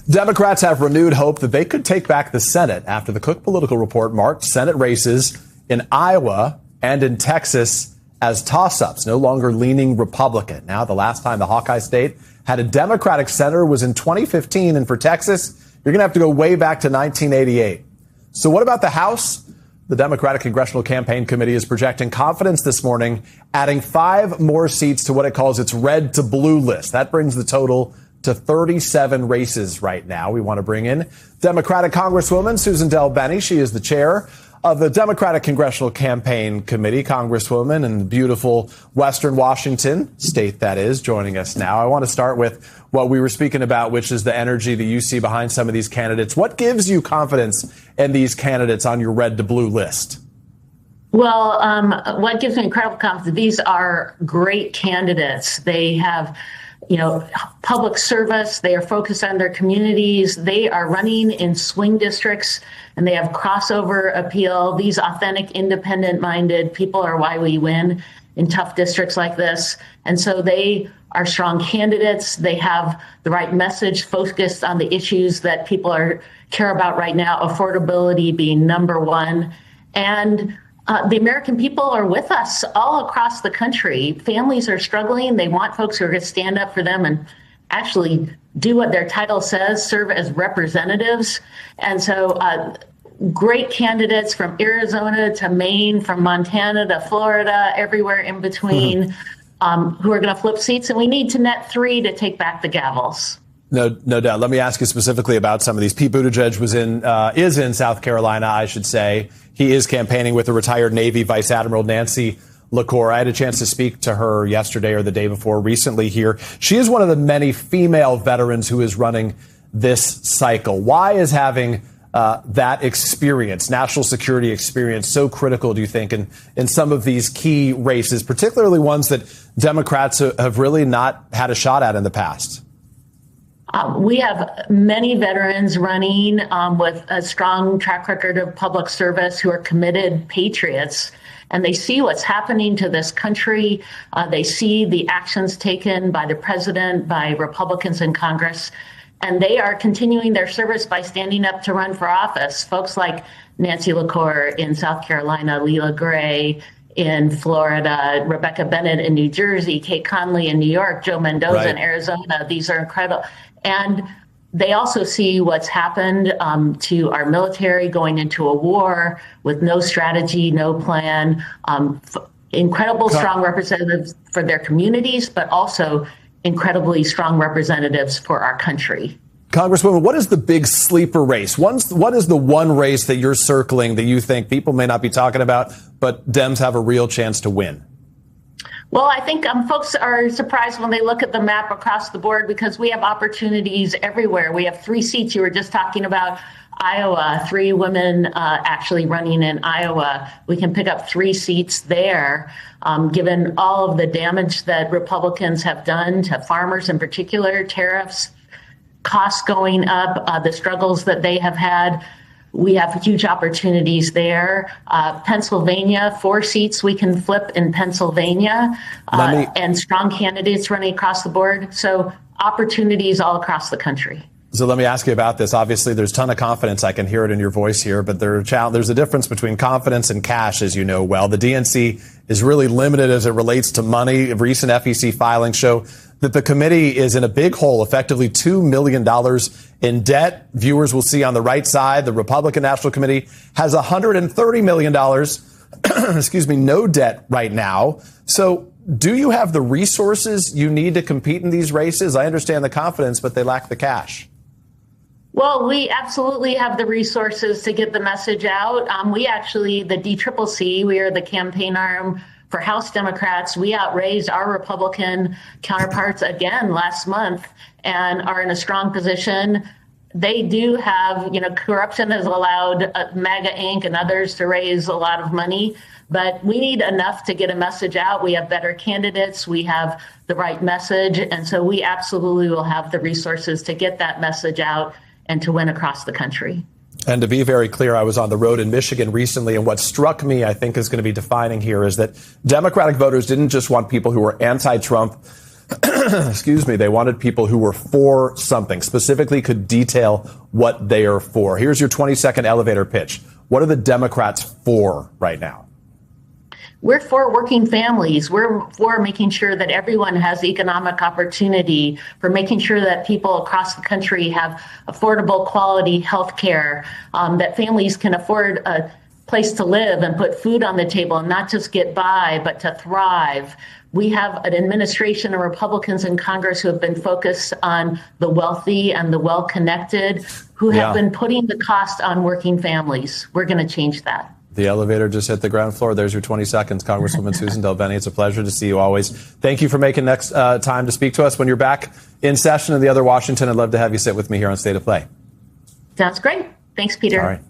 Democrats have renewed hope that they could take back the Senate after the Cook Political Report marked Senate races in Iowa and in Texas as toss-ups, no longer leaning Republican. Now, the last time the Hawkeye state had a Democratic senator was in 2015. And for Texas, you're going to have to go way back to 1988. So what about the House? The Democratic Congressional Campaign Committee is projecting confidence this morning, adding 5 more seats to what it calls its red to blue list. That brings the total to 37 races right now. We want to bring in Democratic Congresswoman Susan DelBene. She is the chair of the Democratic Congressional Campaign Committee, Congresswoman in the beautiful Western Washington state that is, joining us now. I want to start with what we were speaking about, which is the energy that you see behind some of these candidates. What gives you confidence in these candidates on your red to blue list? Well, what gives me incredible confidence, these are great candidates. They have public service. They are focused on their communities. They are running in swing districts, and they have crossover appeal. These authentic, independent-minded people are why we win in tough districts like this. And so they are strong candidates. They have the right message focused on the issues that people care about right now, affordability being number one. And the American people are with us all across the country. Families are struggling. They want folks who are going to stand up for them and actually do what their title says, serve as representatives. And so great candidates from Arizona to Maine, from Montana to Florida, everywhere in between, who are going to flip seats. And we need to net 3 to take back the gavels. No doubt. Let me ask you specifically about some of these. Pete Buttigieg is in South Carolina, I should say. He is campaigning with the retired Navy Vice Admiral Nancy LaCour. I had a chance to speak to her yesterday or the day before recently here. She is one of the many female veterans who is running this cycle. Why is having that experience, national security experience, so critical, do you think, in some of these key races, particularly ones that Democrats have really not had a shot at in the past? We have many veterans running with a strong track record of public service who are committed patriots, and they see what's happening to this country. They see the actions taken by the president, by Republicans in Congress, and they are continuing their service by standing up to run for office. Folks like Nancy LaCour in South Carolina, Leila Gray in Florida, Rebecca Bennett in New Jersey, Kate Conley in New York, Joe Mendoza in Arizona. These are incredible. And they also see what's happened to our military going into a war with no strategy, no plan, incredible strong representatives for their communities, but also incredibly strong representatives for our country. Congresswoman, what is the big sleeper race? What is the one race that you're circling that you think people may not be talking about, but Dems have a real chance to win? Well, I think folks are surprised when they look at the map across the board because we have opportunities everywhere. We have 3 seats. You were just talking about Iowa, 3 women actually running in Iowa. We can pick up 3 seats there, given all of the damage that Republicans have done to farmers in particular, tariffs, costs going up, the struggles that they have had. We have huge opportunities there. Pennsylvania, 4 seats we can flip in Pennsylvania, and strong candidates running across the board. So opportunities all across the country. So let me ask you about this. Obviously, there's a ton of confidence. I can hear it in your voice here, but there's a difference between confidence and cash, as you know well. The DNC is really limited as it relates to money. Recent FEC filings show that the committee is in a big hole, effectively $2 million in debt. Viewers will see on the right side, the Republican National Committee has $130 million, no debt right now. So do you have the resources you need to compete in these races? I understand the confidence, but they lack the cash. Well, we absolutely have the resources to get the message out. We actually, the DCCC, we are the campaign arm for House Democrats. We outraised our Republican counterparts again last month and are in a strong position. They do have, corruption has allowed MAGA Inc. and others to raise a lot of money, but we need enough to get a message out. We have better candidates. We have the right message. And so we absolutely will have the resources to get that message out and to win across the country. And to be very clear, I was on the road in Michigan recently, and what struck me, I think, is going to be defining here is that Democratic voters didn't just want people who were anti-Trump, excuse me, they wanted people who were for something, specifically could detail what they are for. Here's your 20-second elevator pitch. What are the Democrats for right now? We're for working families. We're for making sure that everyone has economic opportunity, for making sure that people across the country have affordable, quality health care, that families can afford a place to live and put food on the table and not just get by, but to thrive. We have an administration of Republicans in Congress who have been focused on the wealthy and the well-connected, who have been putting the cost on working families. We're going to change that. The elevator just hit the ground floor. There's your 20 seconds, Congresswoman Susan DelBene. It's a pleasure to see you always. Thank you for making next time to speak to us. When you're back in session in the other Washington, I'd love to have you sit with me here on State of Play. Sounds great. Thanks, Peter. All right.